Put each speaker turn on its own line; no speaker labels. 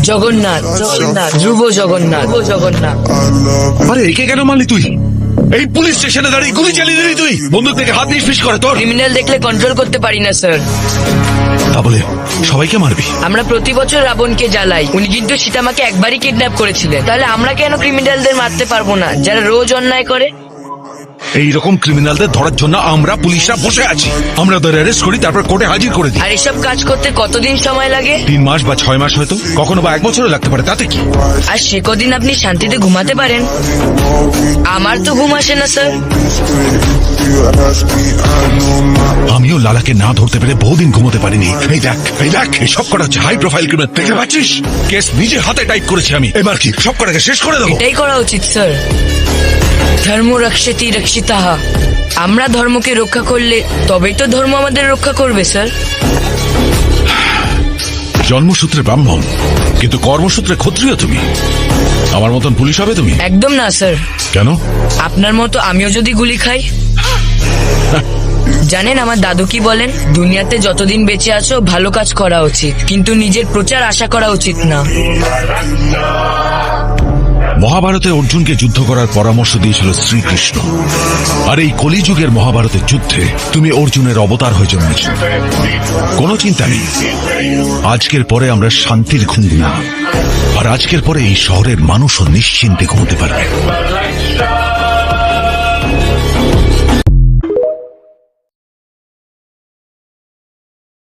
জগন্নাথ, ধ্রুব জগন্নাথ, জগন্নাথ।
আরে একে কেন মারলি তুই? এই পুলিশ স্টেশনে দাঁড়িয়ে গুলি চালিয়ে দিলি তুই? বন্দুক থেকে হাত নিষ্পিস করে তোর?
ক্রিমিনাল দেখলে কন্ট্রোল করতে পারি না স্যার।
তা বলে সবাইকে মারবি?
আমরা প্রতি বছর রাবণকে জ্বালাই। উনি কিন্তু সীতামাকে একবারই কিডন্যাপ করেছিলেন। তাহলে আমরা কেন ক্রিমিনালদের মারতে পারবো না যারা রোজ অন্যায় করে?
এইরকম ক্রিমিনালদের ধরার জন্য আমরা পুলিশরা বসে আছি। আমরা ওদের অ্যারেস্ট করি, তারপর কোর্টে হাজির করে দিই।
আর এসব কাজ করতে কতদিন সময় লাগে?
3 মাস বা 6 মাস, হয়তো কখনো বা 1 বছরও লাগতে পারে, তাতে কি?
আর সে কদিন আপনি শান্তিতে ঘুমাতে পারেন। আমার তো ঘুম আসে না স্যার।
আমিও লালাকে না ধরতে পেরে বহুদিন ঘুমোতে পারিনি। এই দেখ, এই দেখ, এই সব কটা হচ্ছে হাই প্রোফাইল ক্রিমিনাল, দেখতে পাচ্ছিস? কেস নিজে হাতে টাইপ করেছি আমি। এবার কি সব কটাকে শেষ করে দেবো?
এটাই করা উচিত স্যার। ধর্ম রক্ষতি রক্ষিতাহ। আমরা ধর্মকে রক্ষা করলে তবেই তো ধর্ম আমাদের রক্ষা করবে স্যার।
জন্মসূত্রে ব্রাহ্মণ, কিন্তু কর্মসূত্রে ক্ষত্রিয় তুমি। আমার মতন পুলিশ হবে তুমি?
একদম না স্যার।
কেন?
আপনার মতো আমিও যদি গুলি খাই। জানেন আমার দাদু কি বলেন? দুনিয়াতে যতদিন বেঁচে আছো ভালো কাজ করা উচিত, কিন্তু নিজের প্রচার আশা করা উচিত না।
মহাভারতে অর্জুনকে যুদ্ধ করার পরামর্শ দিয়েছিল শ্রীকৃষ্ণ। আর এই কলিযুগের মহাভারতের যুদ্ধে তুমি অর্জুনের অবতার হয়ে জন্মেছ। কোনো চিন্তা নেই, আজকের পরে আমরা শান্তির ঘুম না। আর আজকের পরে এই শহরের মানুষও নিশ্চিন্তে ঘুমোতে পারবে।